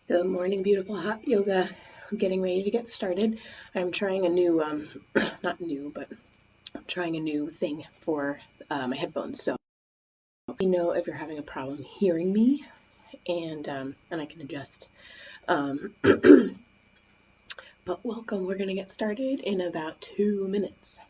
Good morning, beautiful hot yoga. I'm getting ready to get started. I'm trying a new, not new, but I'm trying a new thing for my headphones. So let me know if you're having a problem hearing me, and I can adjust. But welcome. We're gonna get started in about 2 minutes.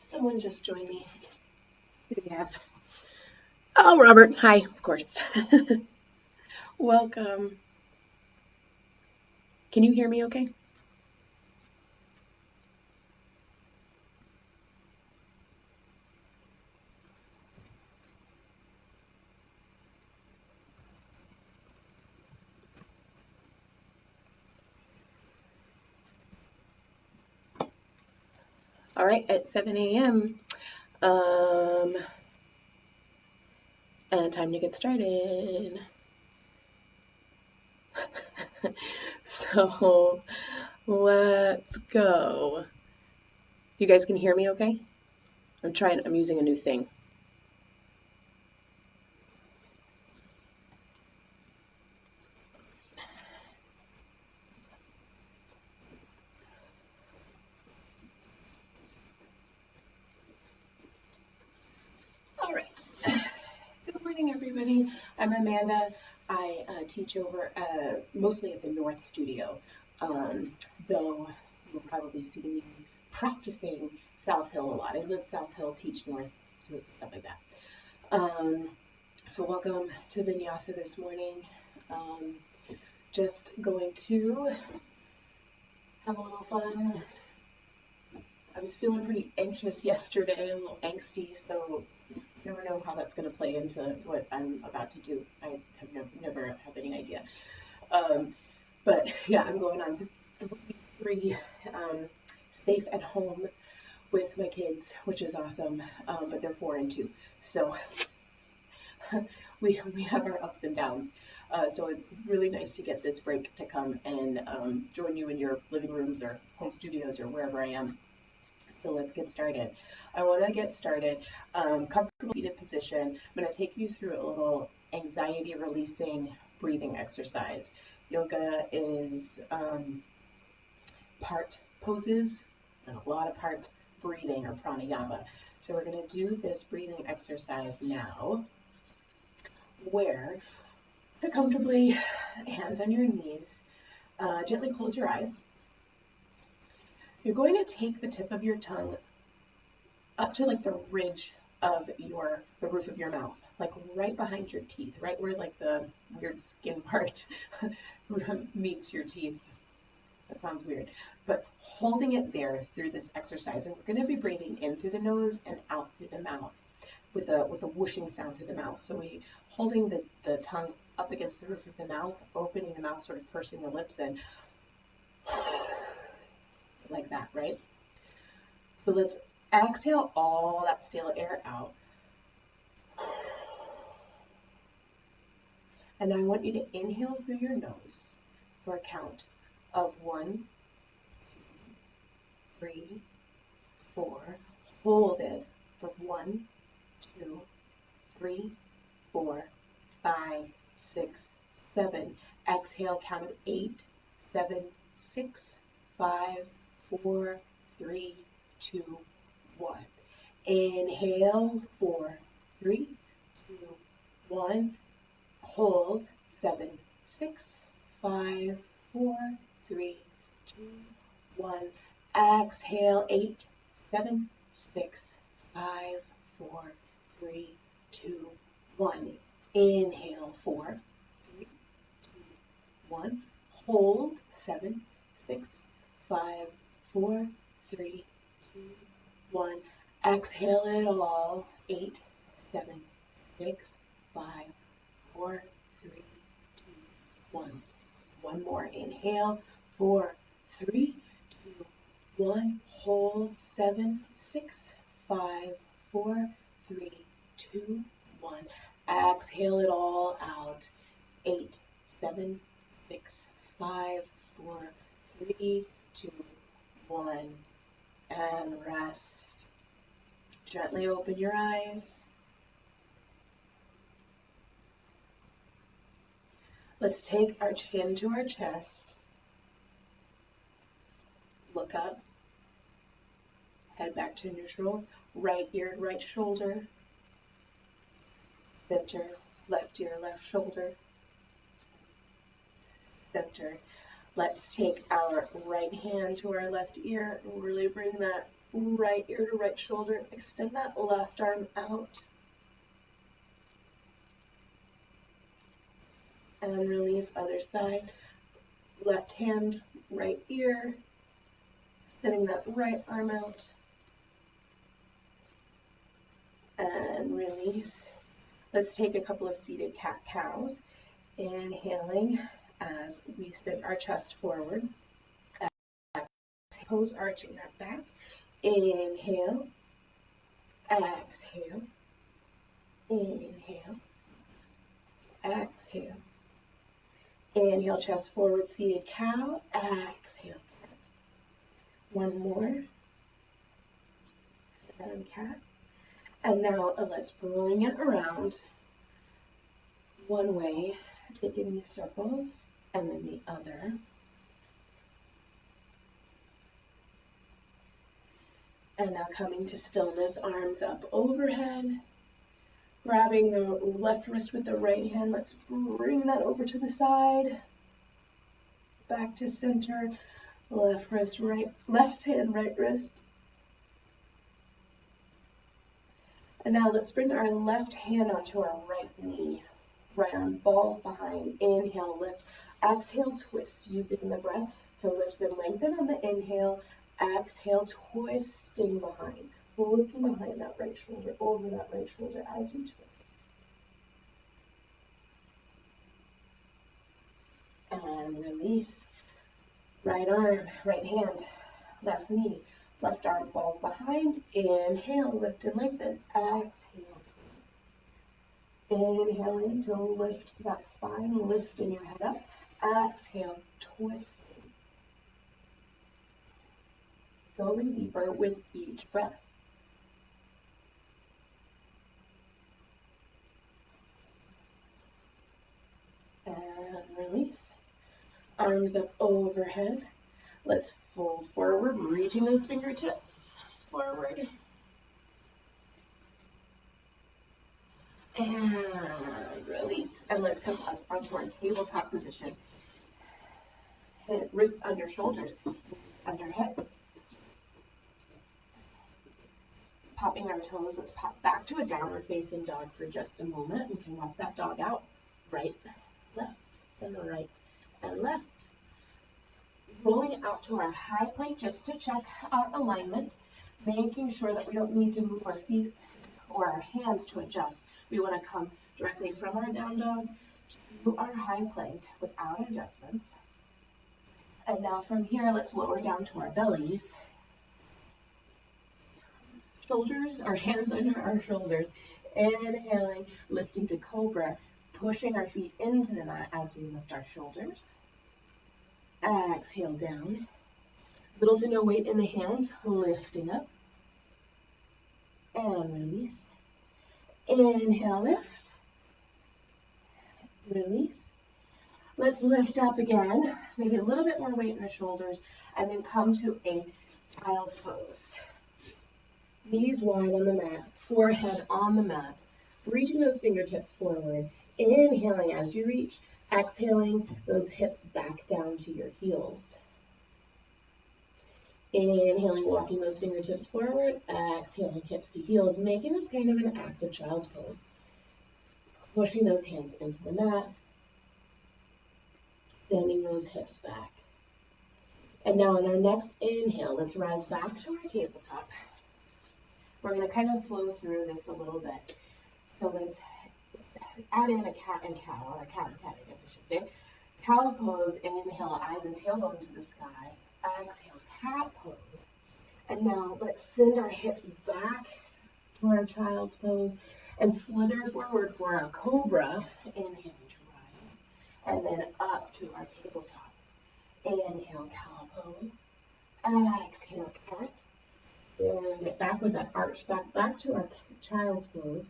Someone just joined me. Who do we have? Oh, Robert. Hi, of course. Welcome. Can you hear me okay? All right, at 7 a.m. Um, and time to get started. So let's go. You guys can hear me okay? I'm using a new thing. All right. Good morning, everybody. I'm Amanda. I teach over mostly at the North Studio, though you'll probably see me practicing South Hill a lot. I live South Hill, teach North, so stuff like that. So welcome to Vinyasa this morning. Um, just going to have a little fun. I was feeling pretty anxious yesterday, a little angsty, so you never know how that's going to play into what I'm about to do. I have never have any idea. But yeah, I'm going on 3 safe at home with my kids, which is awesome. But they're 4 and 2, so we have our ups and downs. So it's really nice to get this break to come and join you in your living rooms or home studios or wherever I am. So let's get started. I want to get started. Comfortable seated position. I'm going to take you through a little anxiety releasing breathing exercise. Yoga is part poses and a lot of part breathing or pranayama. So we're going to do this breathing exercise now, where sit comfortably, hands on your knees, gently close your eyes. You're going to take the tip of your tongue up to like the ridge of the roof of your mouth, like right behind your teeth, right where like the weird skin part meets your teeth. That sounds weird, but holding it there through this exercise, and we're going to be breathing in through the nose and out through the mouth with a whooshing sound through the mouth. So we holding the tongue up against the roof of the mouth, opening the mouth, sort of pursing the lips in, like that, right? So let's exhale all that stale air out. And I want you to inhale through your nose for a count of 1, 3, 4. Hold it for 1, 2, 3, 4, 5, 6, 7. Exhale, count of 8, 7, 6, 5, 4, 3, 2, 1. Inhale, 4, 3, 2, 1. Hold, 7, 6, 5, 4, 3, 2, 1. Exhale, 8, 7, 6, 5, 4, 3, 2, 1. Inhale, 4, 3, 2, 1. Hold, 7, 6, 5, 4, 3, 2, 1. Exhale it all, 8, 7, 6, 5, 4, 3, 2, 1. One more. Inhale, 4, 3, 2, 1. Hold, 7, 6, 5, 4, 3, 2, 1. Exhale it all out. 8, 7, 6, 5, 4, 3, 2, 1. And rest. Gently open your eyes. Let's take our chin to our chest. Look up. Head back to neutral. Right ear, right shoulder. Center. Left ear, left shoulder. Center. Let's take our right hand to our left ear and really bring that right ear to right shoulder. Extend that left arm out. And release other side. Left hand, right ear. Extending that right arm out. And release. Let's take a couple of seated cat-cows. Inhaling as we send our chest forward. Pose arching that back. Inhale. Exhale. Inhale. Exhale. Inhale, chest forward, seated cow. Exhale, cat. One more. And cat. And now let's bring it around one way, taking these circles, and then the other. And now coming to stillness, arms up overhead. Grabbing the left wrist with the right hand, let's bring that over to the side. Back to center, left wrist, left hand, right wrist. And now let's bring our left hand onto our right knee. Right arm balls behind. Inhale, lift. Exhale, twist. Using the breath to lift and lengthen on the inhale. Exhale, twisting behind. Looking behind that right shoulder, over that right shoulder as you twist. And release. Right arm, right hand, left knee. Left arm falls behind. Inhale, lift and lengthen. Exhale, twist. Inhaling to lift that spine, lifting your head up. Exhale, twisting. Going deeper with each breath. And release. Arms up overhead. Let's fold forward, reaching those fingertips forward. And release. And let's come up onto our tabletop position. Wrists under shoulders, under hips. Popping our toes, let's pop back to a downward facing dog for just a moment. We can walk that dog out. Right, left, and right, and left. Rolling out to our high plank just to check our alignment, making sure that we don't need to move our feet or our hands to adjust. We want to come directly from our down dog to our high plank without adjustments. And now from here, let's lower down to our bellies. Shoulders, our hands under our shoulders. Inhaling, lifting to cobra. pushing our feet into the mat as we lift our shoulders. Exhale down. Little to no weight in the hands, lifting up. And release. Inhale, lift. Release. Let's lift up again. Maybe a little bit more weight in the shoulders, and then come to a child's pose. Knees wide on the mat, forehead on the mat. Reaching those fingertips forward. Inhaling as you reach. Exhaling those hips back down to your heels. Inhaling, walking those fingertips forward. Exhaling, hips to heels, making this kind of an active child's pose. Pushing those hands into the mat. Bending those hips back. And now on our next inhale, let's rise back to our tabletop. We're going to kind of flow through this a little bit. So let's add in a cat and cow, or cat and cat, I guess I should say. Cow pose, inhale, eyes and tailbone to the sky. Exhale, cat pose. And now let's send our hips back to our child's pose and slither forward for our cobra. Inhaling to rise. And then up to our tabletop. Inhale, cow pose. Exhale, cat. And get back with that arch back to our child's pose.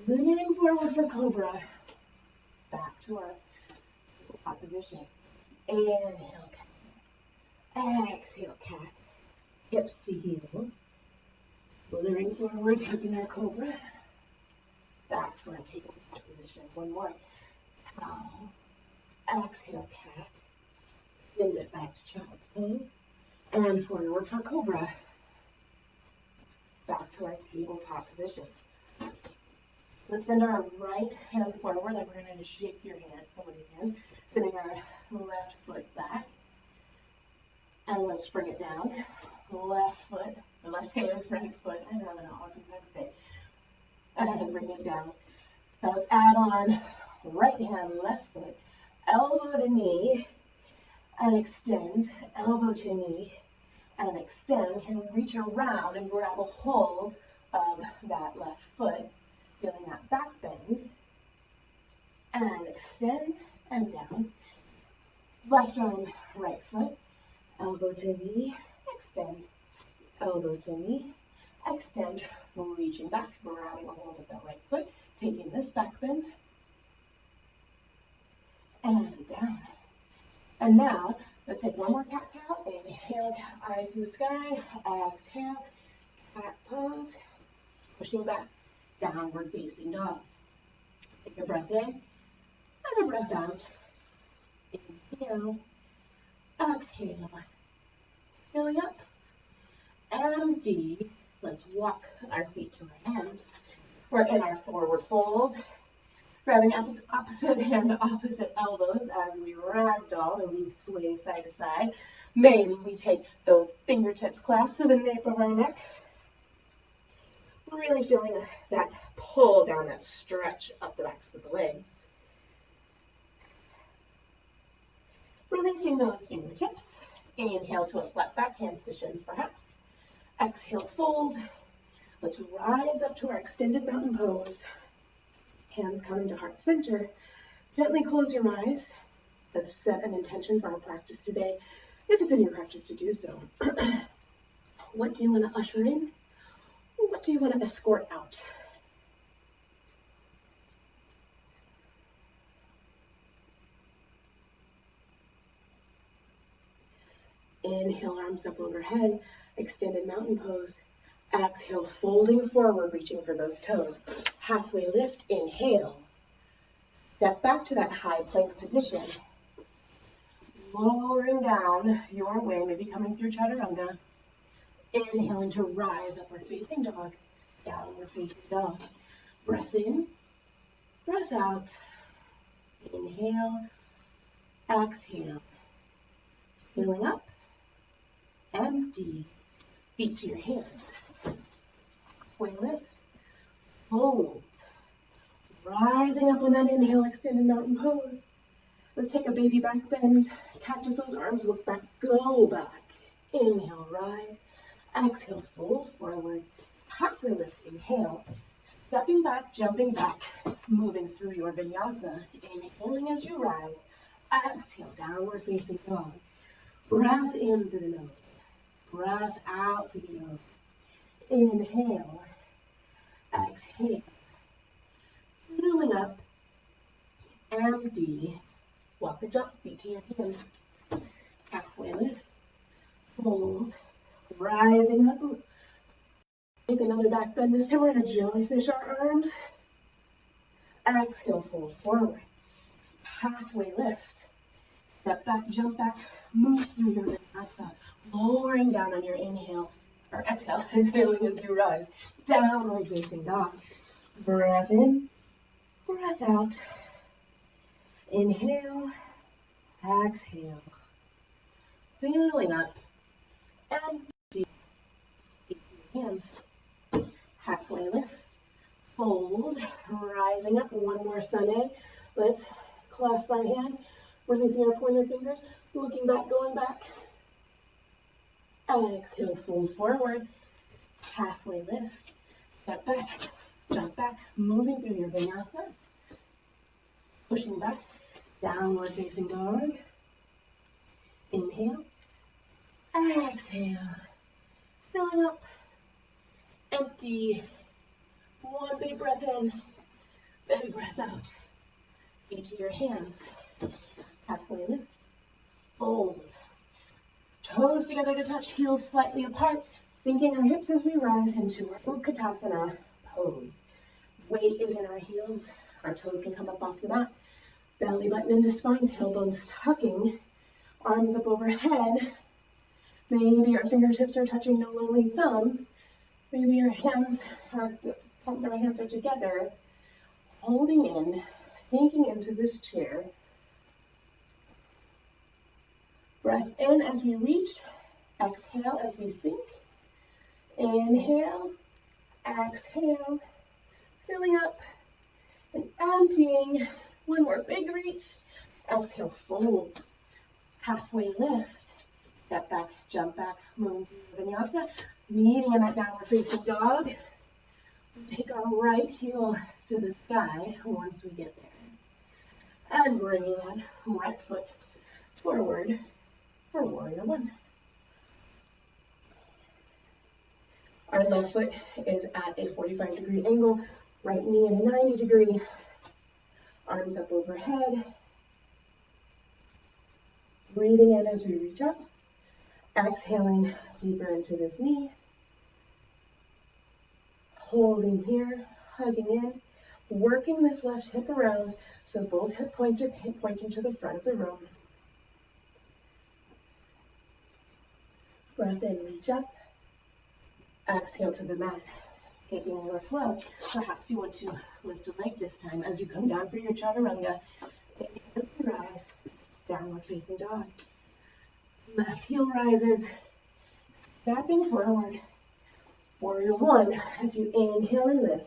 Moving forward for cobra. Back to our tabletop position. Inhale, cat. Exhale, cat. Hips to heels. Slithering forward, taking our cobra. Back to our tabletop position. One more. Cow. Exhale, cat. Bend it back to child's pose. And forward for cobra. Back to our tabletop position. Let's send our right hand forward, like we're going to shake your hand, somebody's hand. Sending our left foot back. And let's bring it down. Left foot, left hand, right foot. I'm having an awesome time today. And bring it down. So let's add on right hand, left foot, elbow to knee, and extend, elbow to knee, and extend. Can we reach around and grab a hold of that left foot, feeling that back bend, and extend and down. Left arm, right foot, elbow to knee, extend, elbow to knee, extend, reaching back, grabbing a hold of that right foot, taking this back bend, and down. And now, let's take one more cat-cow. Inhale, eyes to the sky. Exhale, cat pose. Pushing back, downward facing dog. Take a breath in and a breath out. Inhale, exhale. Filling up, empty. Let's walk our feet to our hands. We're in our forward fold. Grabbing opposite hand, opposite elbows as we ragdoll and we sway side to side. Maybe we take those fingertips clasped to the nape of our neck. Really feeling that pull down, that stretch up the backs of the legs. Releasing those fingertips. Inhale to a flat back, hands to shins perhaps. Exhale, fold. Let's rise up to our extended mountain pose. Hands coming to heart center. Gently close your eyes. Let's set an intention for our practice today, if it's in your practice to do so. What do you want to usher in? What do you want to escort out? Inhale, arms up overhead, extended mountain pose. Exhale, folding forward, reaching for those toes. Halfway lift, inhale. Step back to that high plank position. Lowering down your way, maybe coming through chaturanga. Inhaling to rise, upward facing dog, downward facing dog. Breath in, breath out. Inhale, exhale. Filling up, empty. Feet to your hands. Halfway lift, fold. Rising up on that inhale, extended mountain pose. Let's take a baby back bend. Cactus those arms, look back, go back. Inhale, rise. Exhale, fold forward. Halfway lift, inhale. Stepping back, jumping back. moving through your vinyasa. Inhaling as you rise. Exhale, downward facing dog. Breath in through the nose. Breath out through the nose. Inhale. Exhale. Filling up. Empty. Walk or jump. Feet to your hands. Halfway lift. Fold. Rising up. Take another back bend. This time we're going to jellyfish our arms. Exhale, fold forward. Halfway lift. Step back, jump back, move through your vinyasa. Lowering down on your inhale, or exhale, inhaling as you rise. Downward facing dog. Breath in, breath out. Inhale, exhale. Filling up, empty. Hands. Halfway lift. Fold, rising up, one more Sunday. Let's clasp our hands, releasing our pointer fingers, looking back, going back. Exhale, fold forward, halfway lift, step back, jump back, moving through your vinyasa, pushing back, downward facing dog. Inhale, exhale, filling up, empty. One big breath in, big breath out. Feet to your hands. Halfway lift. Fold. Toes together to touch, heels slightly apart. Sinking our hips as we rise into our Utkatasana pose. Weight is in our heels. Our toes can come up off the mat. Belly button into spine, tailbones tucking. Arms up overhead. Maybe our fingertips are touching no lonely thumbs. Maybe our hands are palms of our hands are together, holding in, sinking into this chair. Breath in as we reach, exhale as we sink. Inhale, exhale, filling up and emptying. One more big reach. Exhale, fold. Halfway lift. Step back, jump back, move through vinyasa. Meeting in that downward facing dog. Take our right heel to the sky once we get there. And bringing that right foot forward for warrior one. Our left foot is at a 45-degree angle, right knee at a 90-degree, arms up overhead. Breathing in as we reach up, exhaling deeper into this knee. Holding here, hugging in, working this left hip around so both hip points are pointing to the front of the room. Breath in, reach up. Exhale to the mat. Taking your flow. Perhaps you want to lift a leg this time as you come down for your chaturanga. Inhale to rise, downward facing dog. Left heel rises, stepping forward. Warrior one, as you inhale and lift.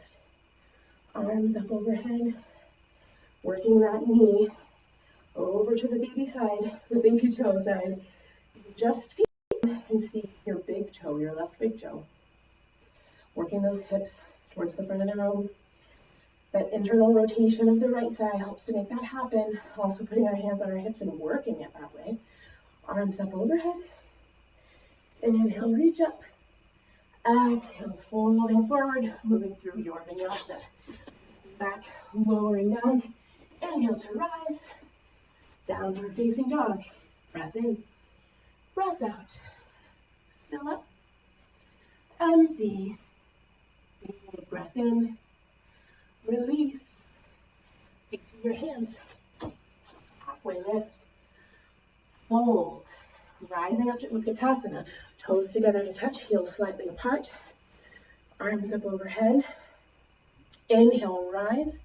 Arms up overhead, working that knee over to the baby side, the baby toe side. Just peek and see your big toe, your left big toe. Working those hips towards the front of the room. That internal rotation of the right thigh helps to make that happen. Also putting our hands on our hips and working it that way. Arms up overhead. Inhale, reach up. Exhale, folding forward, moving through your vinyasa. Back, lowering down. Inhale to rise. Downward facing dog. Breath in. Breath out. Fill up. Empty. Big breath in. Release. Take to your hands. Halfway lift. Fold. Rising up to Utkatasana. Toes together to touch, heels slightly apart. Arms up overhead. Inhale, rise.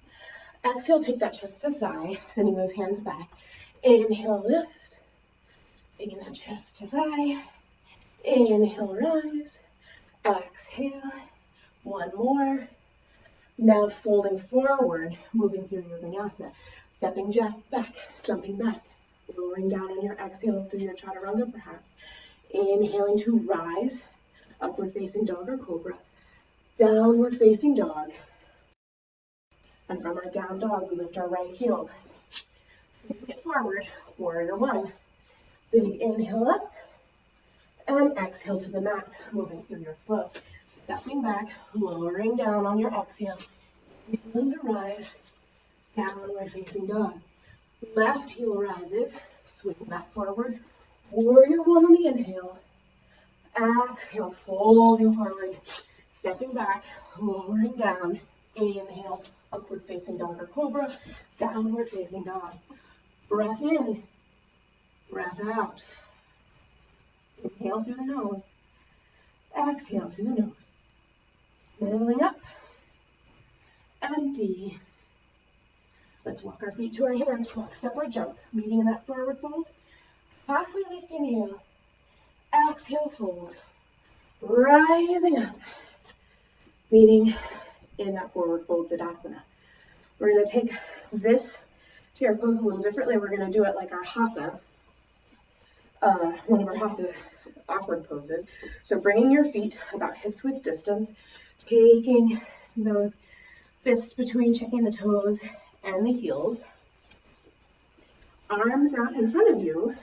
Exhale, take that chest to thigh, sending those hands back. Inhale, lift. Taking that chest to thigh. Inhale, rise. Exhale. One more. Now folding forward, moving through your vinyasa. Stepping back, jumping back. Lowering down on your exhale through your chaturanga, perhaps. Inhaling to rise. Upward facing dog or cobra. Downward facing dog. And from our down dog, we lift our right heel. Get forward, warrior one. Big inhale up, and exhale to the mat, moving through your flow. Stepping back, lowering down on your exhales. Feeling to rise, downward facing dog. Left heel rises, swing back forward. Warrior one on the inhale. Exhale, folding forward. Stepping back, lowering down. Inhale, upward facing dog or cobra. Downward facing dog. Breath in, breath out. Inhale through the nose. Exhale through the nose. Filling up. Empty. Let's walk our feet to our hands. Walk, step, or jump. Meeting in that forward fold. Halfway lift, inhale. Exhale, fold. Rising up. Meeting in that forward fold Tadasana. We're going to take this chair pose a little differently. We're going to do it like our Hatha. One of our Hatha awkward poses. So bringing your feet about hips width distance. Taking those fists between, checking the toes and the heels. Arms out in front of you.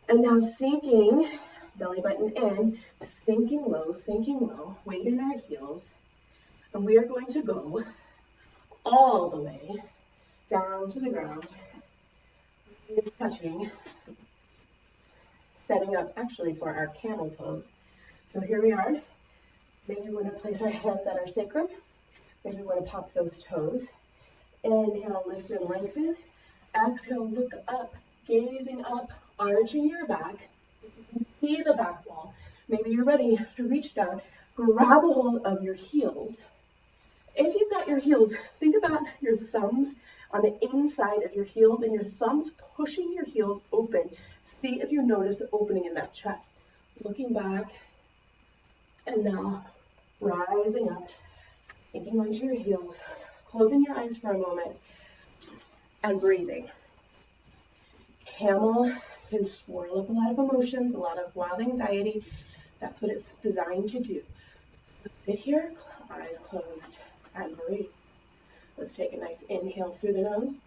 And now sinking, belly button in, sinking low, weight in our heels. And we are going to go all the way down to the ground. It's touching, setting up actually for our camel pose. So here we are. Maybe we want to place our hands at our sacrum. Maybe we want to pop those toes. Inhale, lift and lengthen. Exhale, look up, gazing up, arching your back. You can see the back wall. Maybe you're ready to reach down, grab a hold of your heels. If you've got your heels, think about your thumbs on the inside of your heels and your thumbs pushing your heels open. See if you notice the opening in that chest. Looking back, and now rising up, thinking onto your heels, closing your eyes for a moment, and breathing. Camel can swirl up a lot of emotions, a lot of wild anxiety. That's what it's designed to do. Let's sit here, eyes closed, and breathe. Let's take a nice inhale through the nose.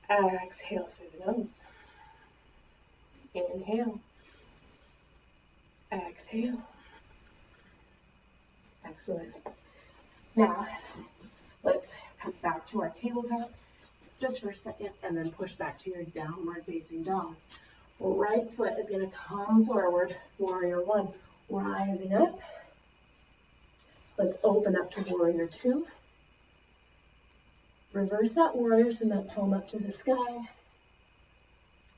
Exhale through the nose. Inhale. Exhale. Excellent. Now, let's come back to our tabletop just for a second and then push back to your downward facing dog. Right foot is going to come forward, warrior one, rising up. Let's open up to warrior two. Reverse that warrior, send that palm up to the sky.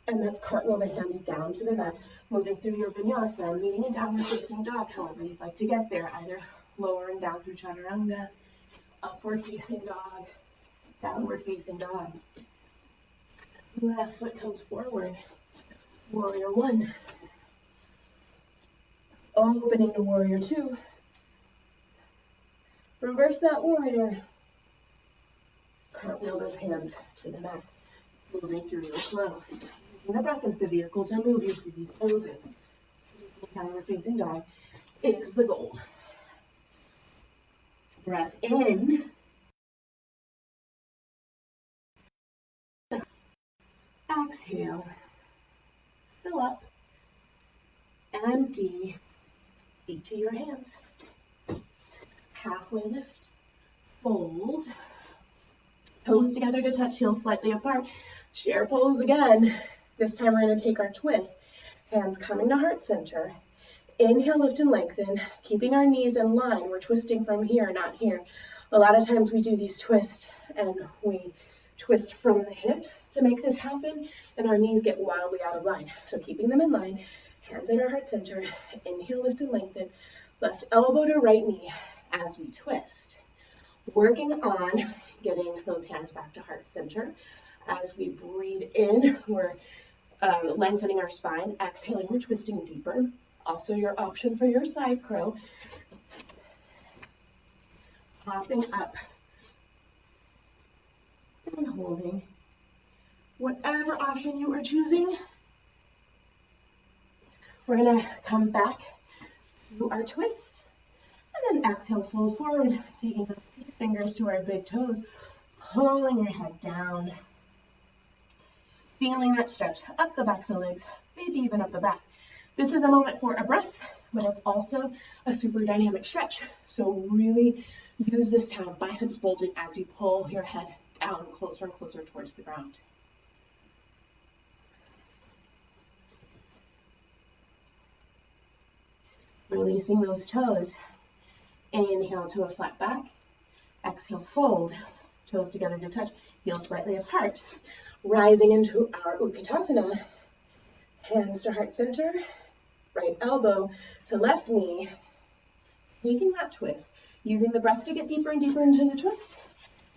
And let's cartwheel the hands down to the mat, moving through your vinyasa, meeting in downward facing dog, however you'd like to get there, either lowering down through chaturanga, upward facing dog, downward facing dog. Left foot comes forward, warrior one. Opening to warrior two. Reverse that warrior. Cartwheel those hands to the mat, moving through your flow. Using the breath as the vehicle to move you through these poses. Downward facing dog is the goal. Breath in. Exhale. Fill up. Empty. Feet to your hands. Halfway lift. Fold. Toes together to touch, heels slightly apart. Chair pose again. This time we're going to take our twist. Hands coming to heart center. Inhale, lift and lengthen, keeping our knees in line. We're twisting from here, not here. A lot of times we do these twists and we twist from the hips to make this happen, and our knees get wildly out of line. So keeping them in line, hands at our heart center. Inhale, lift and lengthen. Left elbow to right knee as we twist. Working on getting those hands back to heart center. As we breathe in, we're lengthening our spine. Exhaling, we're twisting deeper. Also your option for your side crow. Popping up and holding. Whatever option you are choosing, we're going to come back to our twist. And then exhale, fold forward, taking a piece fingers to our big toes, pulling your head down, feeling that stretch up the backs of the legs, maybe even up the back. This is a moment for a breath, but it's also a super dynamic stretch. So really use this time, biceps bulging as you pull your head down closer and closer towards the ground. Releasing those toes. Inhale to a flat back. Exhale, fold. Toes together to touch. Heels slightly apart. Rising into our Utkatasana. Hands to heart center. Right elbow to left knee. Taking that twist. Using the breath to get deeper and deeper into the twist.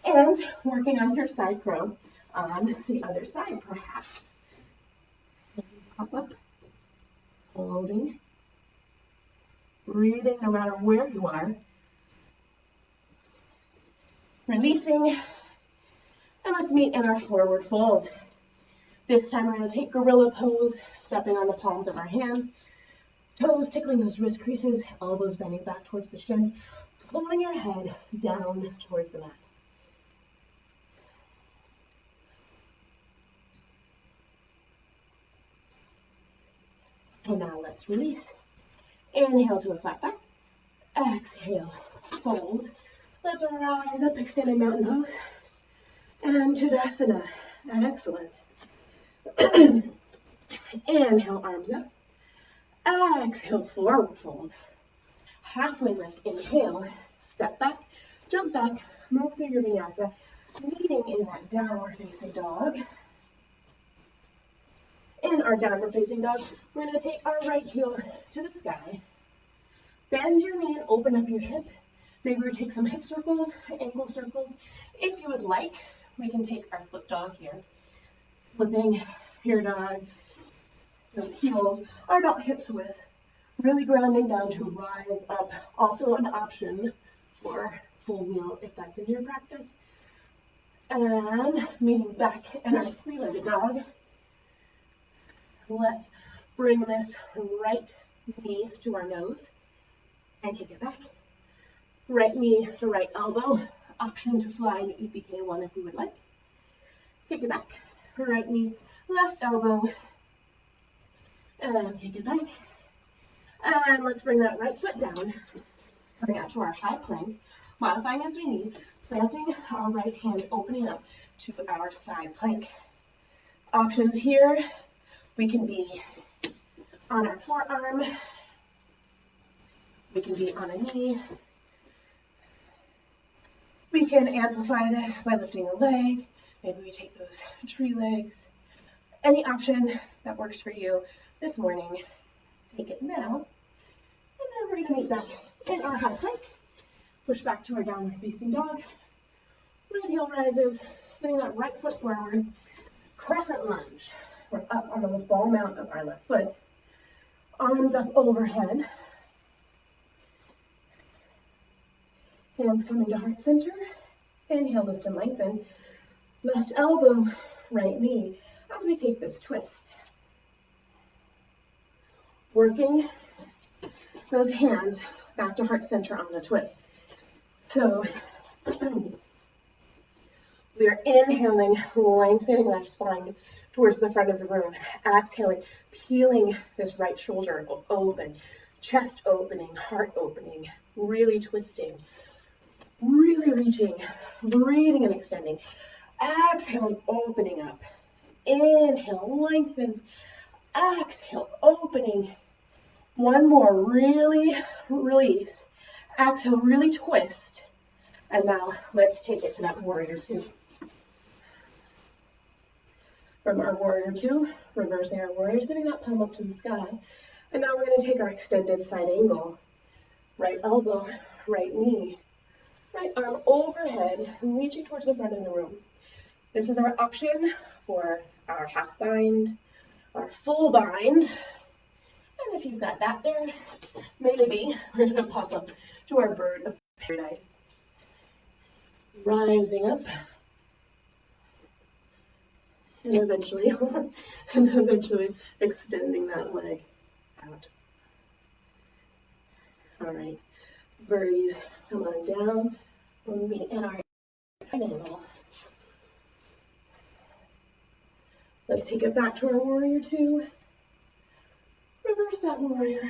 And working on your side crow on the other side, perhaps. Pop up. Holding. Breathing no matter where you are. Releasing. And let's meet in our forward fold. This time we're going to take gorilla pose, stepping on the palms of our hands. Toes tickling those wrist creases, elbows bending back towards the shins, pulling your head down towards the mat. And now let's release. Inhale to a flat back. Exhale, fold. Let's rise up, extended mountain pose. And Tadasana. Excellent. Inhale, arms up. Exhale, forward fold. Halfway lift, inhale. Step back, jump back, move through your vinyasa. Meeting in that downward facing dog. In our downward facing dog, we're going to take our right heel to the sky. Bend your knee and open up your hip. Maybe we take some hip circles, ankle circles. If you would like, we can take our flip dog here. Flipping your dog. Those heels are about hips width. Really grounding down to rise up. Also an option for full wheel if that's in your practice. And meeting back in our three-legged dog. Let's bring this right knee to our nose and kick it back. Right knee to right elbow. Option to fly the EPK1 if you would like. Kick it back. Right knee, left elbow. And kick it back. And let's bring that right foot down. Coming out to our high plank. Modifying as we need. Planting our right hand, opening up to our side plank. Options here. We can be on our forearm. We can be on a knee. We can amplify this by lifting a leg. Maybe we take those tree legs. Any option that works for you this morning, take it now. And then we're going to meet back in our high plank. Push back to our downward facing dog. Right heel rises, spinning that right foot forward. Crescent lunge. We're up on the ball mount of our left foot. Arms up overhead. Hands coming to heart center. Inhale, lift and lengthen. Left elbow, right knee. As we take this twist. Working those hands back to heart center on the twist. So we are inhaling, lengthening our spine towards the front of the room. Exhaling, peeling this right shoulder open, chest opening, heart opening, really twisting, really reaching, breathing and extending. Exhaling, opening up. Inhale, lengthen. Exhale, opening. One more, really release. Exhale, really twist. And now let's take it to that warrior two. From our warrior two, reversing our warrior, sitting that palm up to the sky. And now we're going to take our extended side angle. Right elbow, right knee. Right arm overhead, reaching towards the front of the room. This is our option for our half bind, our full bind. And if you've got that there, maybe we're going to pop up to our bird of paradise. Rising up. And eventually extending that leg out. All right, birdies, come on down. We'll meet in our angle. Let's take it back to our warrior two. Reverse that warrior.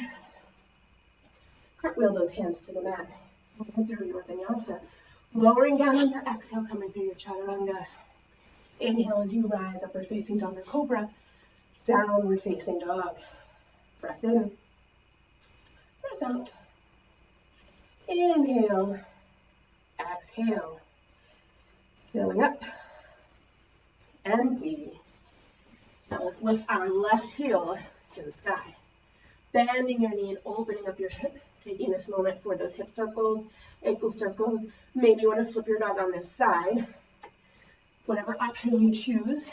Cartwheel those hands to the mat. Moving through your vinyasa. Lowering down on your exhale, coming through your chaturanga. Inhale as you rise, upward facing dog or cobra. Downward facing dog. Breath in. Breath out. Inhale. Exhale. Filling up. Empty. Now let's lift our left heel to the sky. Bending your knee and opening up your hip. Taking this moment for those hip circles, ankle circles. Maybe you want to flip your dog on this side. Whatever option you choose.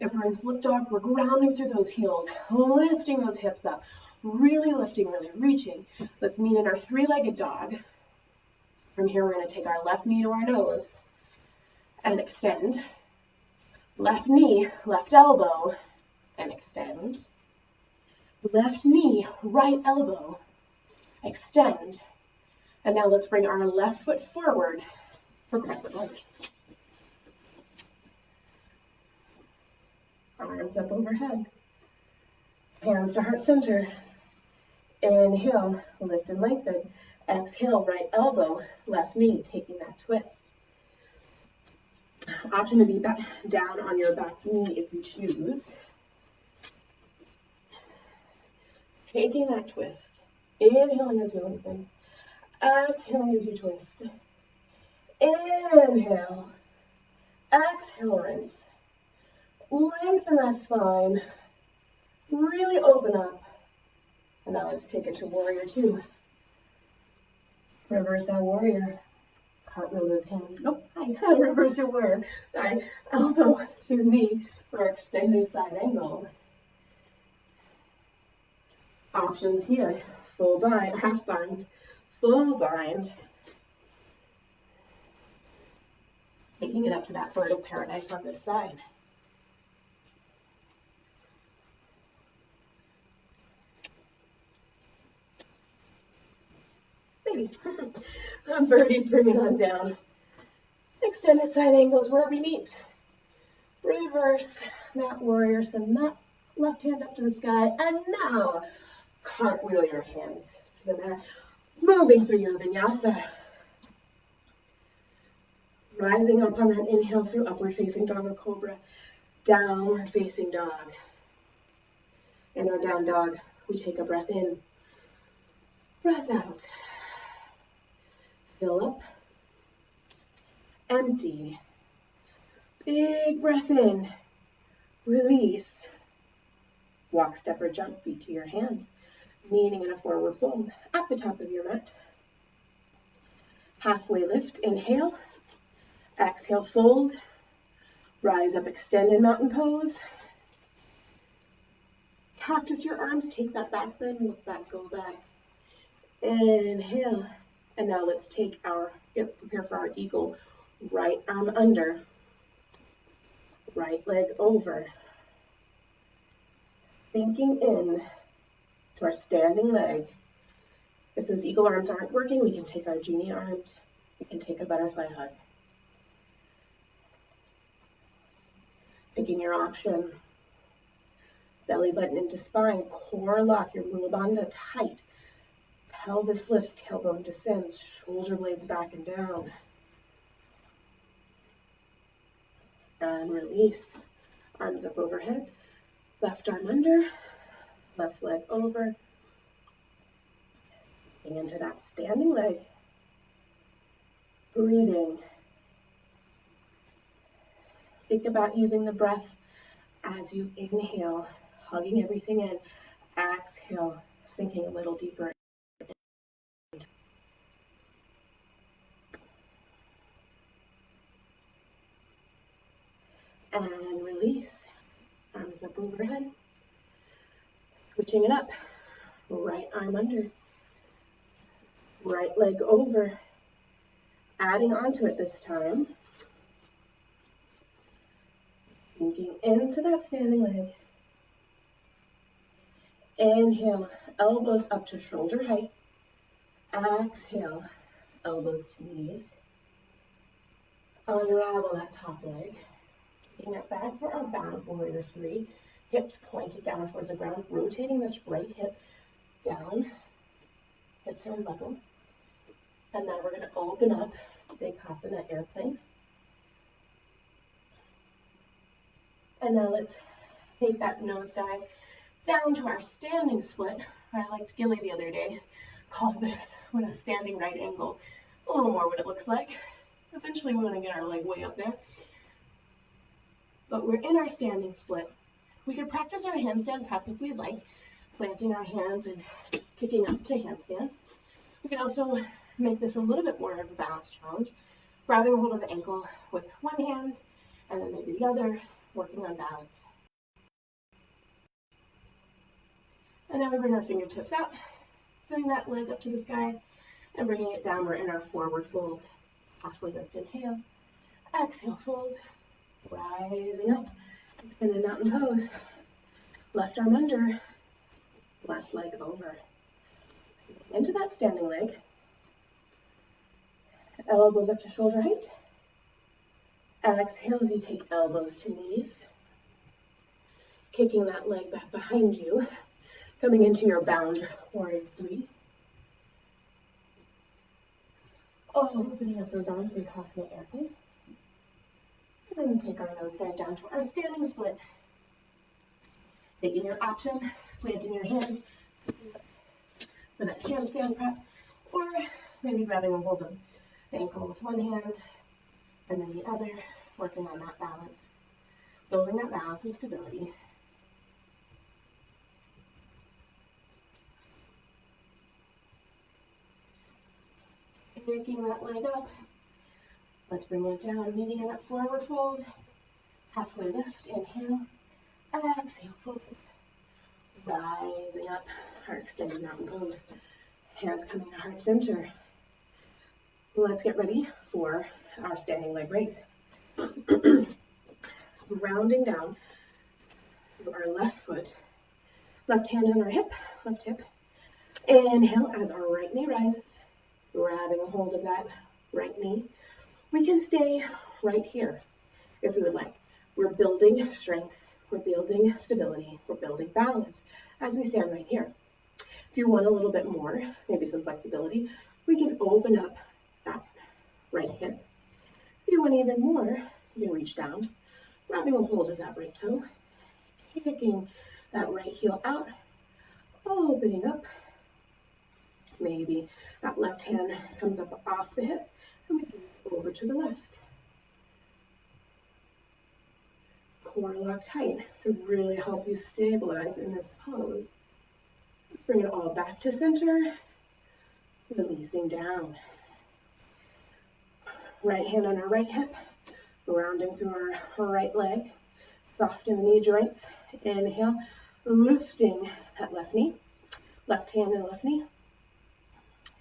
If we're in flip dog, we're grounding through those heels, lifting those hips up, really lifting, really reaching. Let's meet in our three-legged dog. From here, we're going to take our left knee to our nose and extend. Left knee, left elbow, and extend. Left knee, right elbow, extend. And now let's bring our left foot forward for crescent lunge. Arms up overhead. Hands to heart center. Inhale, lift and lengthen. Exhale, right elbow, left knee, taking that twist. Option to be back down on your back knee if you choose. Taking that twist. Inhaling as you lengthen. Exhaling as you twist. Inhale. Exhale, rinse. Lengthen that spine. Really open up. And now let's take it to warrior two. Reverse that warrior. Cartwheel those hands. Nope, reverse your warrior. Sorry, elbow to knee for extended side angle. Options here. Full bind, half bind, full bind. Taking it up to that bird of paradise on this side. Maybe. Birdies bringing on down. Extended side angles where we meet. Reverse that warrior, send that left hand up to the sky. And now, cartwheel your hands to the mat. Moving through your vinyasa. Rising up on that inhale through upward facing dog or cobra. Downward facing dog. In our down dog, we take a breath in. Breath out. Fill up. Empty. Big breath in. Release. Walk, step, or jump, feet to your hands. Meeting in a forward fold at the top of your mat. Halfway lift, inhale. Exhale, fold. Rise up, extend in mountain pose. Cactus your arms, take that back bend, look back, go back. Inhale. And now let's take prepare for our eagle. Right arm under. Right leg over. Sinking in to our standing leg. If those eagle arms aren't working, we can take our genie arms. We can take a butterfly hug. Picking your option. Belly button into spine. Core lock your mula bandha tight. Pelvis lifts, tailbone descends, shoulder blades back and down. And release. Arms up overhead. Left arm under. Left leg over. Into that standing leg. Breathing. Think about using the breath as you inhale, hugging everything in. Exhale, sinking a little deeper. And release. Arms up overhead. Switching it up. Right arm under. Right leg over. Adding onto it this time. Sinking into that standing leg. Inhale, elbows up to shoulder height. Exhale, elbows to knees. Unravel that top leg. Taking it back for our bound warrior three. Hips pointed down towards the ground, rotating this right hip down. Hips are level. And now we're going to open up Vinyasa airplane. And now let's take that nose dive down to our standing split. I liked Gilly the other day, called this when a standing right angle, a little more what it looks like. Eventually we want to get our leg way up there. But we're in our standing split. We could practice our handstand prep if we'd like, planting our hands and kicking up to handstand. We can also make this a little bit more of a balance challenge, grabbing a hold of the ankle with one hand and then maybe the other, working on balance. And then we bring our fingertips out, sending that leg up to the sky and bringing it down. We're in our forward fold. Halfway lift, inhale. Exhale, fold. Rising up, extended mountain pose. Left arm under, left leg over. Into that standing leg. Elbows up to shoulder height. Exhale as you take elbows to knees. Kicking that leg back behind you. Coming into your bound warrior three. Opening up those arms, Vinyasa airplane. And then take our nose dive down to our standing split. Taking your option, planting your hands for that handstand prep, or maybe grabbing a hold of the ankle with one hand and then the other, working on that balance, building that balance and stability. Picking that leg up. Let's bring it down, meeting in that forward fold. Halfway lift, inhale. Exhale, fold. Rising up, our extended mountain pose. Hands coming to heart center. Let's get ready for our standing leg raise. Rounding down to our left foot. Left hand on our hip, left hip. Inhale as our right knee rises. Grabbing a hold of that right knee. We can stay right here if we would like. We're building strength, we're building stability, we're building balance as we stand right here. If you want a little bit more, maybe some flexibility, we can open up that right hip. If you want even more, you can reach down, grabbing a hold of that right toe, kicking that right heel out, opening up. Maybe that left hand comes up off the hip and we can move over to the left. Core lock tight to really help you stabilize in this pose. Bring it all back to center, releasing down. Right hand on our right hip, rounding through our right leg, soften the knee joints. Inhale, lifting that left knee, left hand and left knee.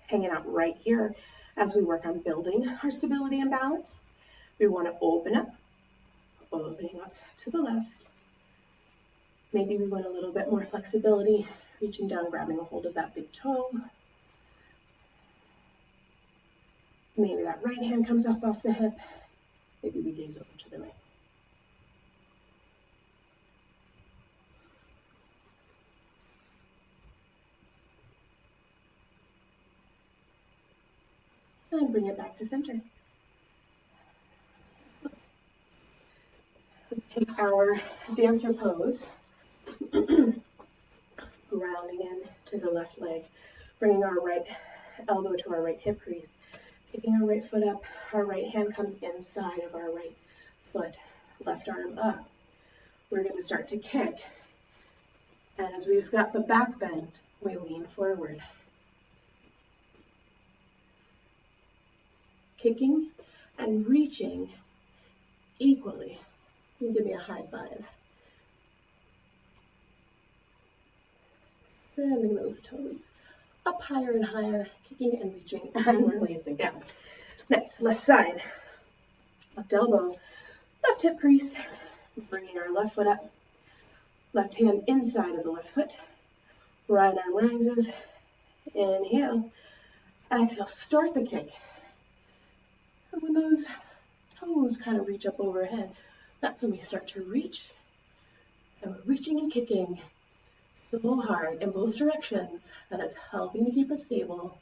Hanging out right here as we work on building our stability and balance. We want to opening up to the left. Maybe we want a little bit more flexibility, reaching down, grabbing a hold of that big toe. Maybe that right hand comes up off the hip. Maybe we gaze over to the right. And bring it back to center. Let's take our dancer pose, grounding in to the left leg, bringing our right elbow to our right hip crease, kicking our right foot up, our right hand comes inside of our right foot, left arm up. We're going to start to kick, and as we've got the back bend, we lean forward. Kicking and reaching equally. You give me a high five. Bending those toes up higher and higher, kicking and reaching and releasing down. Nice, left side. Left elbow, left hip crease. Bringing our left foot up. Left hand inside of the left foot. Right arm rises. Inhale. Exhale, start the kick. And when those toes kind of reach up overhead. That's when we start to reach. And we're reaching and kicking so hard in both directions that it's helping to keep us stable.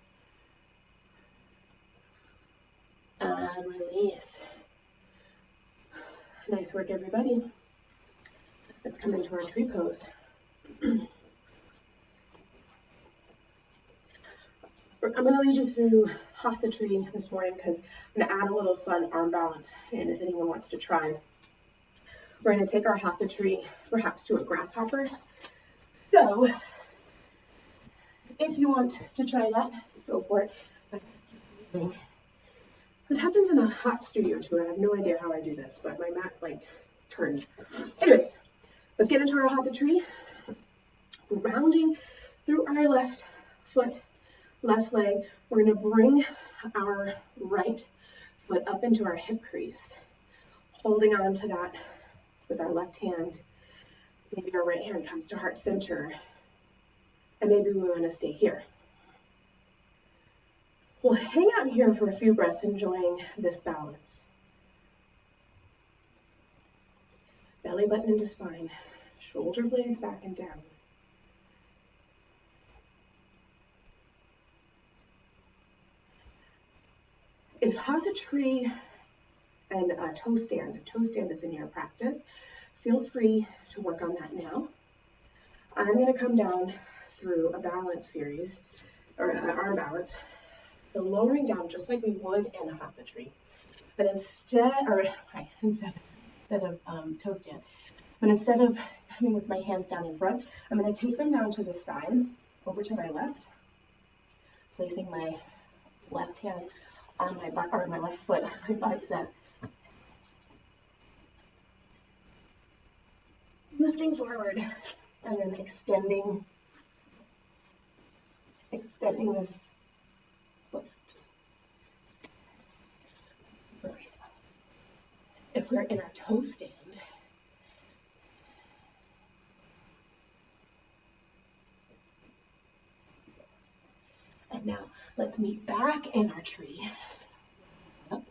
And release. Nice work, everybody. Let's come into our tree pose. I'm going to lead you through half the tree this morning because I'm going to add a little fun arm balance. And if anyone wants to try, we're going to take our half the tree perhaps to a grasshopper. So if you want to try that, go for it. This happens in a hot studio too. I have no idea how I do this, but my mat turns. Anyways, let's get into our hatha tree. Rounding through our left foot, left leg. We're going to bring our right foot up into our hip crease, holding on to that with our left hand. Maybe our right hand comes to heart center, and maybe we want to stay here. We'll hang out here for a few breaths, enjoying this balance. Belly button into spine, shoulder blades back and down. If hatha tree and a toe stand is in your practice, feel free to work on that now. I'm going to come down through a balance series, or an arm balance. So lowering down just like we would in a hatha tree, but instead of toe stand, but instead of coming with my hands down in front, I'm going to take them down to the side, over to my left, placing my left hand on my butt, or my left foot, my bicep, lifting forward, and then extending this. If we're in our toe stand, and now let's meet back in our tree. Up.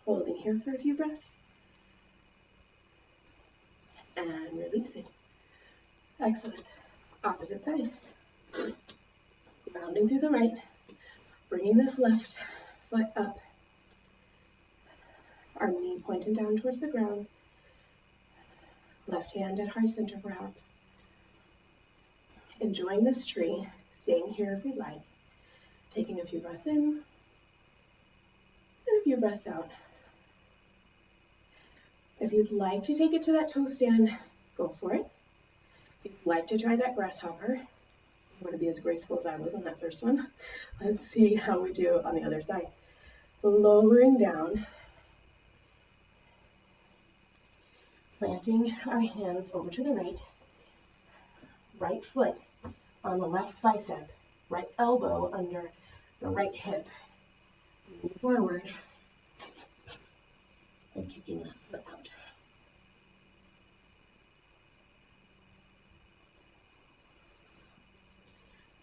Holding here for a few breaths. And releasing. Excellent. Opposite side. Rounding through the right. Bringing this left foot up, our knee pointing down towards the ground, left hand at heart center perhaps. Enjoying this tree, staying here if you'd like, taking a few breaths in and a few breaths out. If you'd like to take it to that toe stand, go for it. If you'd like to try that grasshopper, I want to be as graceful as I was on that first one. Let's see how we do on the other side. Lowering down, planting our hands over to the right, right foot on the left bicep, right elbow under the right hip, moving forward and kicking that foot out.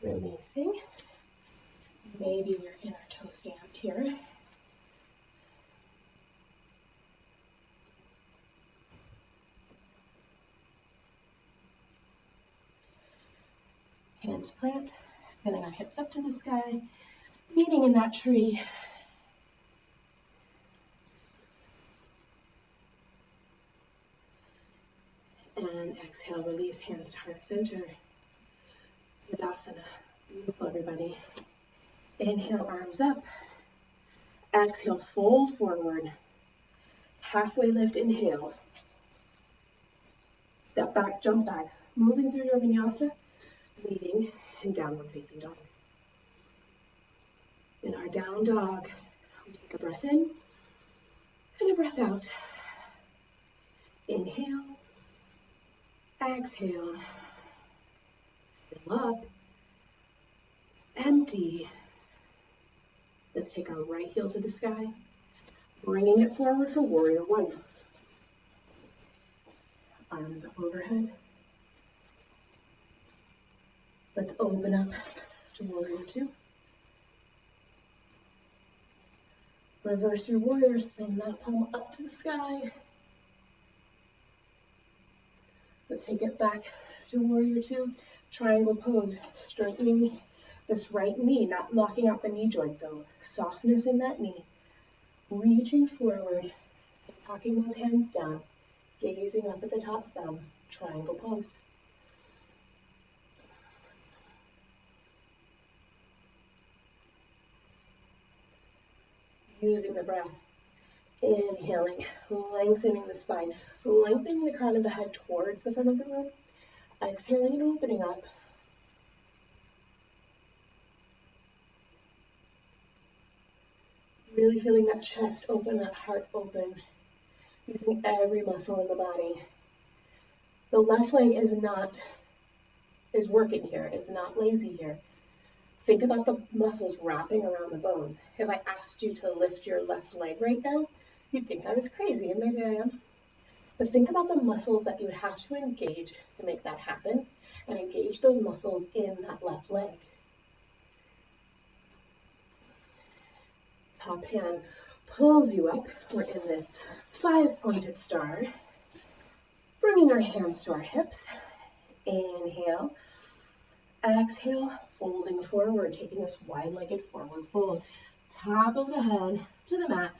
Releasing. Maybe we're in our toe stand here. Hands plant, spinning our hips up to the sky, meeting in that tree. And exhale, release, hands to heart center. Vinyasa. Beautiful, everybody. Inhale, arms up. Exhale, fold forward. Halfway lift, inhale. Step back, jump back. Moving through your vinyasa, meeting in downward facing dog. In our down dog, we take a breath in and a breath out. Inhale. Exhale. Fill up. Empty. Let's take our right heel to the sky, bringing it forward for warrior one. Arms up overhead. Let's open up to warrior two. Reverse your warrior, send that palm up to the sky. Let's take it back to warrior two. Triangle pose, straightening this right knee, not locking out the knee joint though. Softness in that knee. Reaching forward, talking those hands down, gazing up at the top thumb, triangle pose. Using the breath, inhaling, lengthening the spine, lengthening the crown of the head towards the front of the room, exhaling and opening up. Really feeling that chest open, that heart open, using every muscle in the body. The left leg is working here, is not lazy here. Think about the muscles wrapping around the bone. If I asked you to lift your left leg right now, you'd think I was crazy, and maybe I am. But think about the muscles that you would have to engage to make that happen, and engage those muscles in that left leg. Top hand pulls you up. We're in this 5-pointed star. Bringing our hands to our hips. Inhale. Exhale, folding forward, taking this wide-legged forward fold. Top of the head to the mat.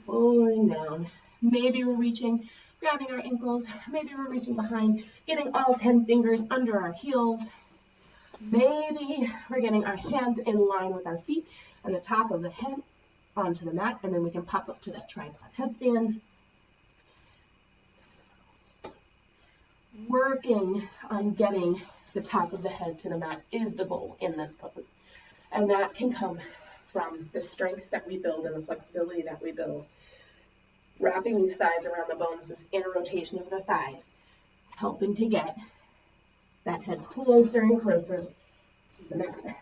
Rolling down. Maybe we're reaching, grabbing our ankles. Maybe we're reaching behind, getting all 10 fingers under our heels. Maybe we're getting our hands in line with our feet and the top of the head onto the mat, and then we can pop up to that tripod headstand. Working on getting the top of the head to the mat is the goal in this pose. And that can come from the strength that we build and the flexibility that we build. Wrapping these thighs around the bones, this inner rotation of the thighs, helping to get that head closer and closer to the mat.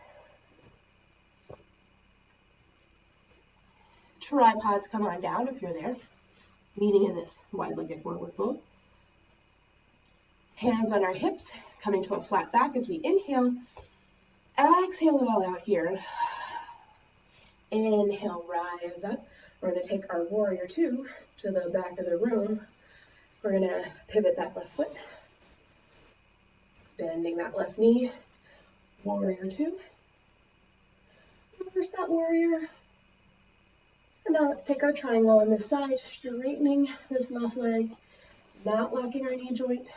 Tripods come on down if you're there, meeting in this wide-legged forward fold. Hands on our hips, coming to a flat back as we inhale. Exhale it all out here. Inhale, rise up. We're going to take our warrior two to the back of the room. We're going to pivot that left foot. Bending that left knee. Warrior two. Reverse that warrior. And now let's take our triangle on this side, straightening this left leg, not locking our knee joint,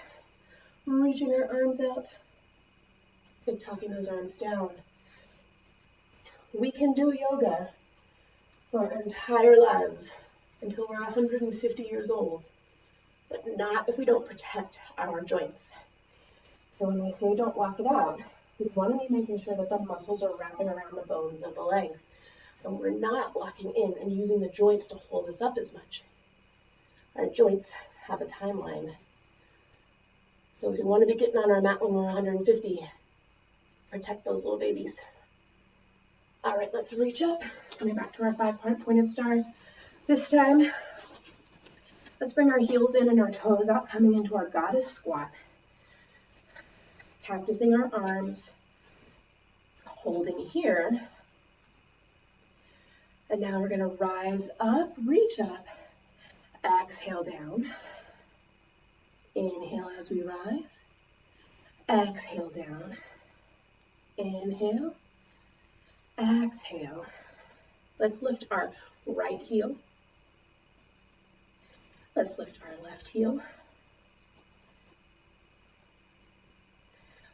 reaching our arms out, and tucking those arms down. We can do yoga for our entire lives until we're 150 years old, but not if we don't protect our joints. So when we say don't lock it out, we want to be making sure that the muscles are wrapping around the bones of the legs. And we're not locking in and using the joints to hold us up as much. Our joints have a timeline. So we want to be getting on our mat when we're 150. Protect those little babies. All right, let's reach up. Coming back to our 5-pointed star. This time, let's bring our heels in and our toes out, coming into our goddess squat. Cactusing our arms. Holding here. And now we're going to rise up, reach up, exhale down. Inhale as we rise. Exhale down. Inhale. Exhale. Let's lift our right heel. Let's lift our left heel.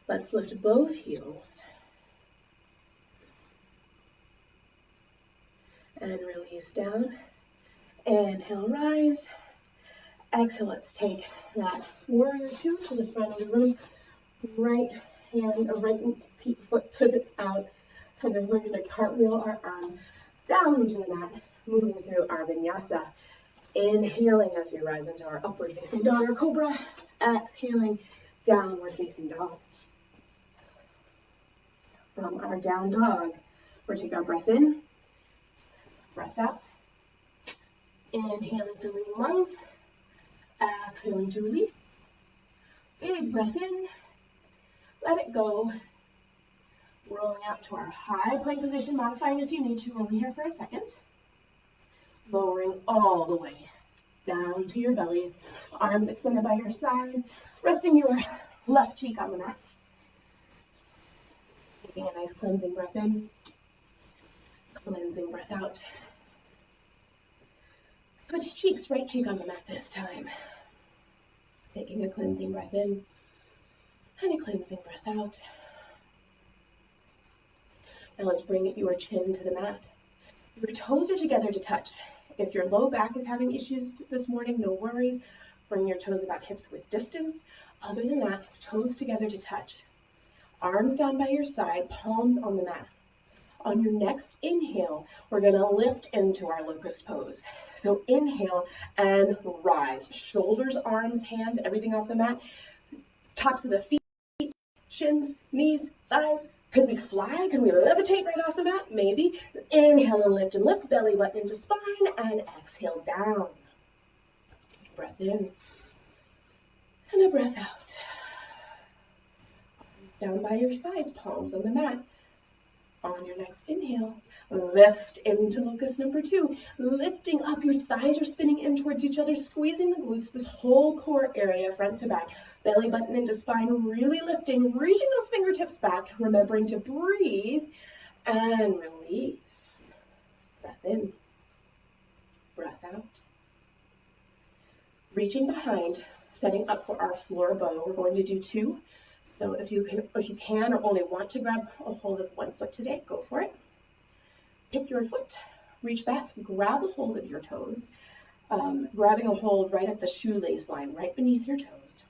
Let's lift both heels. And release down. Inhale, rise. Exhale, let's take that warrior two to the front of the room. Right hand, or right foot pivots out. And then we're going to cartwheel our arms down into the mat, moving through our vinyasa. Inhaling as we rise into our upward facing dog or cobra. Exhaling, downward facing dog. From our down dog, we'll take our breath in. Breath out. Inhaling through the lungs. Exhaling to release. Big breath in. Let it go. Rolling out to our high plank position, modifying if you need to, only here for a second. lowering all the way down to your bellies, arms extended by your side, resting your left cheek on the mat. Taking a nice cleansing breath in, cleansing breath out. Switch cheeks, right cheek on the mat this time. Taking a cleansing breath in and a cleansing breath out. Now let's bring your chin to the mat. Your toes are together to touch. If your low back is having issues this morning, no worries. Bring your toes about hips width distance. Other than that, toes together to touch. Arms down by your side, palms on the mat. On your next inhale, we're going to lift into our locust pose. So inhale and rise. Shoulders, arms, hands, everything off the mat. Tops of the feet, shins, knees, thighs. Could we fly? Could we levitate right off the mat? Maybe. Inhale and lift, belly button into spine, and exhale down. Take a breath in and a breath out. Down by your sides, palms on the mat. On your next inhale, lift into locust number 2. Lifting up, your thighs are spinning in towards each other, squeezing the glutes, this whole core area, front to back. Belly button into spine, really lifting, reaching those fingertips back, remembering to breathe and release. Breath in, breath out. Reaching behind, setting up for our floor bow. We're going to do 2. So if you can or only want to grab a hold of one foot today, go for it. Pick your foot, reach back, grab a hold of your toes, grabbing a hold right at the shoelace line, right beneath your toes.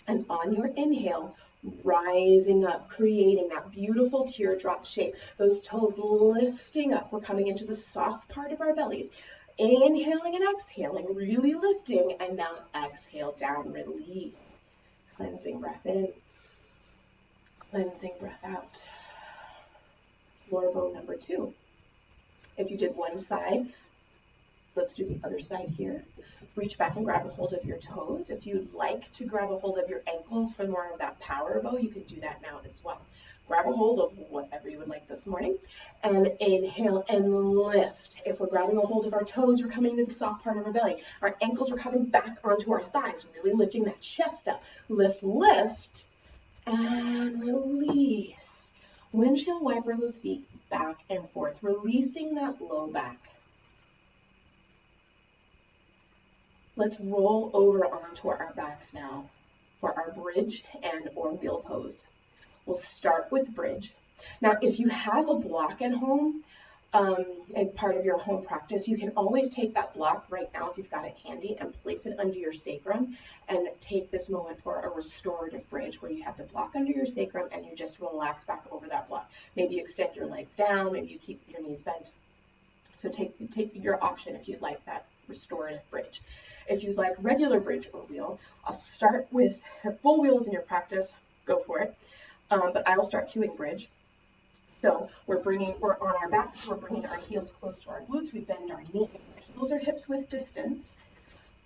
And on your inhale, rising up, creating that beautiful teardrop shape. Those toes lifting up. We're coming into the soft part of our bellies. Inhaling and exhaling, really lifting, and now exhale down, release. Cleansing breath in. Cleansing breath out. Floor bow number 2. If you did one side, let's do the other side here. Reach back and grab a hold of your toes. If you'd like to grab a hold of your ankles for more of that power bow, you can do that now as well. Grab a hold of whatever you would like this morning. And inhale and lift. If we're grabbing a hold of our toes, we're coming to the soft part of our belly. Our ankles are coming back onto our thighs, really lifting that chest up. Lift, lift. And release. Windshield wiper those feet back and forth, releasing that low back. Let's roll over onto our backs now for our bridge and or wheel pose. We'll start with bridge. Now, if you have a block at home, and part of your home practice, you can always take that block right now if you've got it handy and place it under your sacrum and take this moment for a restorative bridge where you have the block under your sacrum and you just relax back over that block. Maybe you extend your legs down, maybe you keep your knees bent. So take your option if you'd like that restorative bridge. If you'd like regular bridge or wheel, I'll start with full wheels in your practice, go for it. But I will start cueing bridge. So we're on our backs, we're bringing our heels close to our glutes, we bend our knees, our heels are hips width distance,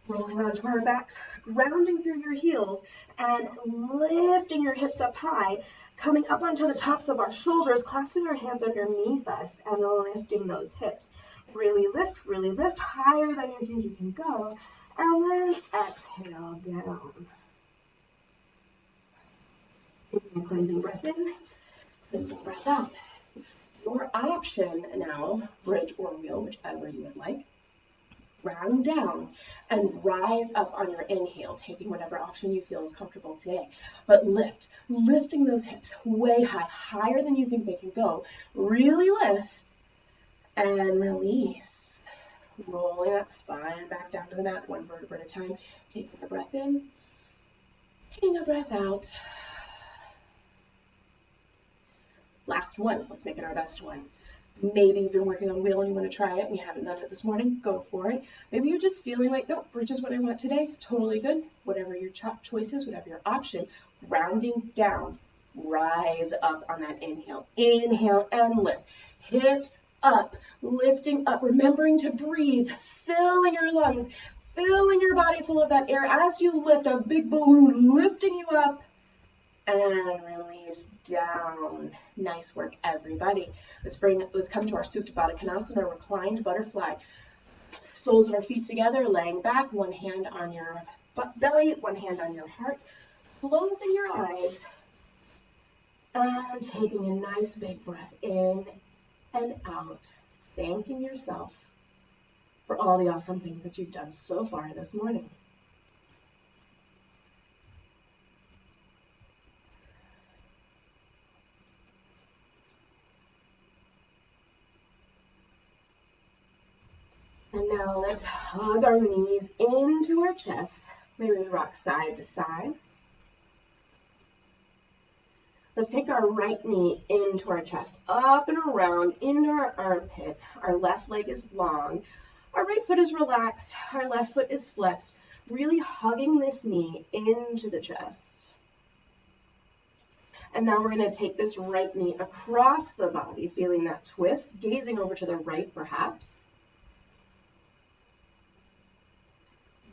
rolling onto our backs, grounding through your heels, and lifting your hips up high, coming up onto the tops of our shoulders, clasping our hands underneath us, and lifting those hips. Really lift, higher than you think you can go, and then exhale down. Taking a cleansing breath in, cleansing breath out. Your option now, bridge or wheel, whichever you would like, round down and rise up on your inhale, taking whatever option you feel is comfortable today. But lifting those hips way high, higher than you think they can go. Really lift and release. Rolling that spine back down to the mat, one vertebra at a time. Taking a breath in, taking a breath out. Last one, let's make it our best one. Maybe you've been working on wheel and you want to try it and you haven't done it this morning, go for it. Maybe you're just feeling like, nope, bridge is what I want today, totally good. Whatever your choice is, whatever your option, rounding down, rise up on that inhale. Inhale and lift, hips up, lifting up, remembering to breathe, filling your lungs, filling your body full of that air as you lift, a big balloon lifting you up. And release down. Nice work, everybody. Let's come to our Supta Baddha Konasana, reclined butterfly. soles of our feet together, laying back, one hand on your belly, one hand on your heart, closing your eyes, and taking a nice big breath in and out, thanking yourself for all the awesome things that you've done so far this morning. And now let's hug our knees into our chest. Maybe we rock side to side. Let's take our right knee into our chest, up and around, into our armpit. Our left leg is long. Our right foot is relaxed. Our left foot is flexed. Really hugging this knee into the chest. And now we're going to take this right knee across the body, feeling that twist, gazing over to the right perhaps.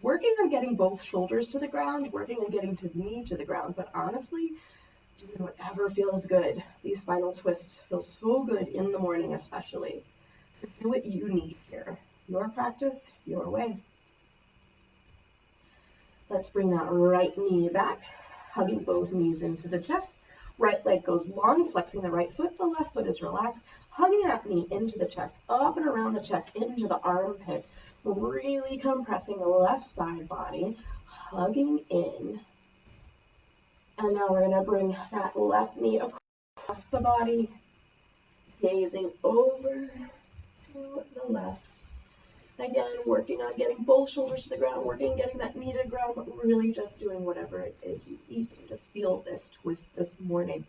Working on getting both shoulders to the ground, working on getting the knee to the ground, but honestly, doing whatever feels good. These spinal twists feel so good in the morning especially. Do what you need here. Your practice, your way. Let's bring that right knee back, hugging both knees into the chest. Right leg goes long, flexing the right foot. The left foot is relaxed, hugging that knee into the chest, up and around the chest, into the armpit. Really compressing the left side body, hugging in. And now we're going to bring that left knee across the body, gazing over to the left. Again, working on getting both shoulders to the ground, working on getting that knee to the ground, but really just doing whatever it is you need to feel this twist this morning.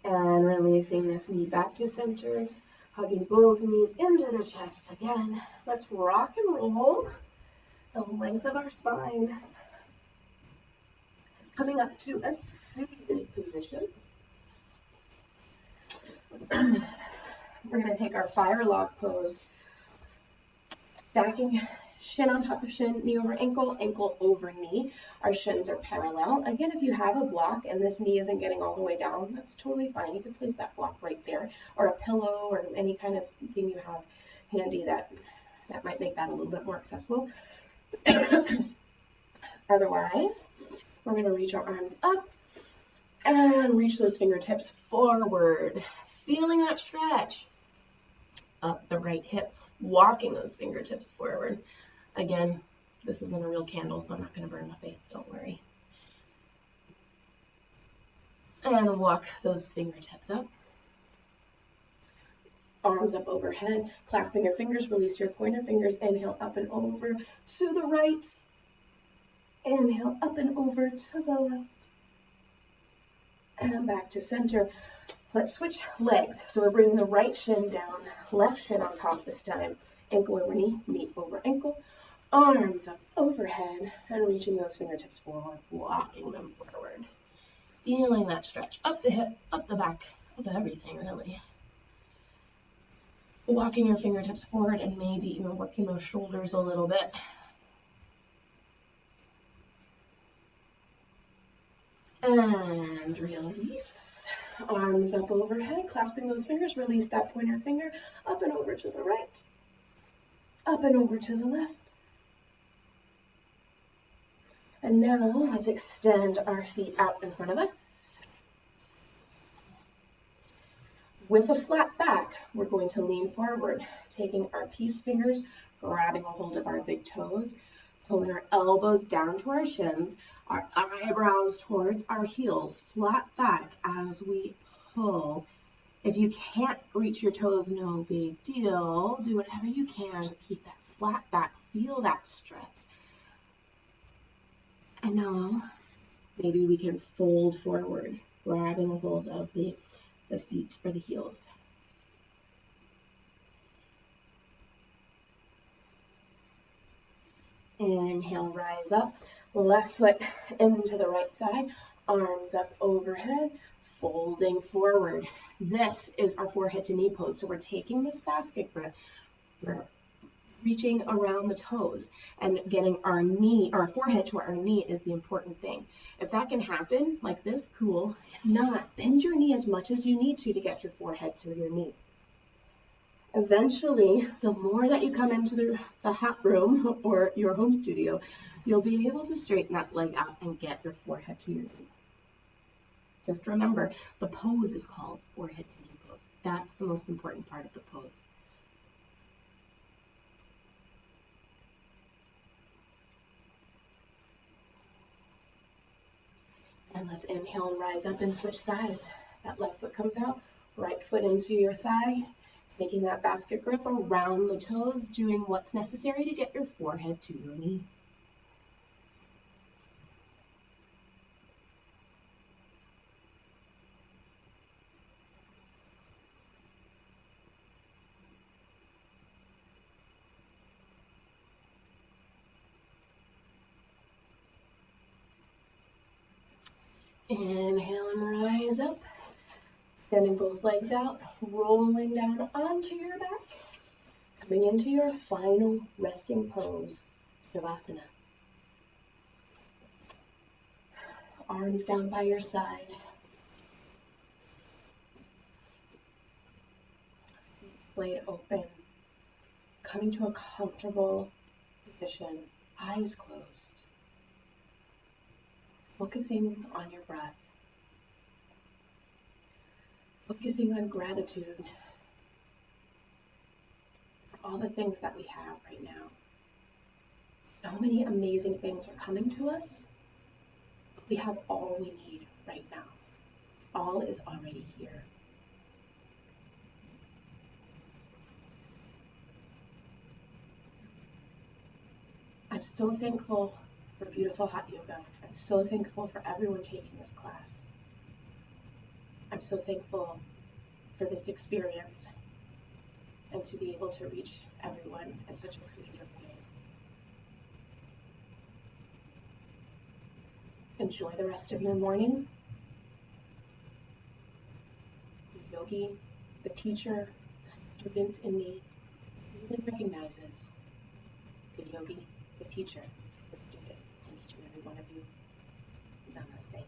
And releasing this knee back to center, hugging both knees into the chest again. Let's rock and roll the length of our spine. Coming up to a seated position. We're going to take our fire log pose, stacking shin on top of shin, knee over ankle, ankle over knee. Our shins are parallel. Again, if you have a block and this knee isn't getting all the way down, that's totally fine. You can place that block right there, or a pillow, or any kind of thing you have handy that might make that a little bit more accessible. Otherwise, we're going to reach our arms up and reach those fingertips forward, feeling that stretch up the right hip, walking those fingertips forward. Again, this isn't a real candle, so I'm not going to burn my face, don't worry. And walk those fingertips up. Arms up overhead, clasping your fingers, release your pointer fingers, inhale up and over to the right. Inhale up and over to the left. And back to center. Let's switch legs. So we're bringing the right shin down, left shin on top this time. Ankle over knee, knee over ankle. Arms up overhead and reaching those fingertips forward, walking them forward. Feeling that stretch up the hip, up the back, up everything really. Walking your fingertips forward and maybe even working those shoulders a little bit. And release. Arms up overhead, clasping those fingers, release that pointer finger, up and over to the right, up and over to the left. And now let's extend our feet out in front of us. With a flat back, we're going to lean forward, taking our peace fingers, grabbing a hold of our big toes, pulling our elbows down to our shins, our eyebrows towards our heels, flat back as we pull. If you can't reach your toes, no big deal. Do whatever you can to keep that flat back, feel that stretch. And now, maybe we can fold forward, grabbing a hold of the feet or the heels. Inhale, rise up, left foot into the right thigh, arms up overhead, folding forward. This is our forehead to knee pose. So we're taking this basket grip, we're reaching around the toes and getting our forehead to our knee is the important thing. If that can happen like this, cool. If not, bend your knee as much as you need to get your forehead to your knee. Eventually, the more that you come into the hot room or your home studio, you'll be able to straighten that leg out and get your forehead to your knee. Just remember, the pose is called forehead to knee pose. That's the most important part of the pose. And let's inhale and rise up and switch sides. That left foot comes out, right foot into your thigh, making that basket grip around the toes, doing what's necessary to get your forehead to your knee. Inhale and rise up, extending both legs out, rolling down onto your back, coming into your final resting pose, Shavasana. Arms down by your side. Feet splayed open, coming to a comfortable position, eyes closed. Focusing on your breath. Focusing on gratitude for all the things that we have right now. So many amazing things are coming to us. We have all we need right now. All is already here. I'm so thankful for beautiful hot yoga. I'm so thankful for everyone taking this class. I'm so thankful for this experience and to be able to reach everyone in such a creative way. Enjoy the rest of your morning. The yogi, the teacher, the student in me even recognizes the yogi, the teacher, the student in each and every one of you. Namaste.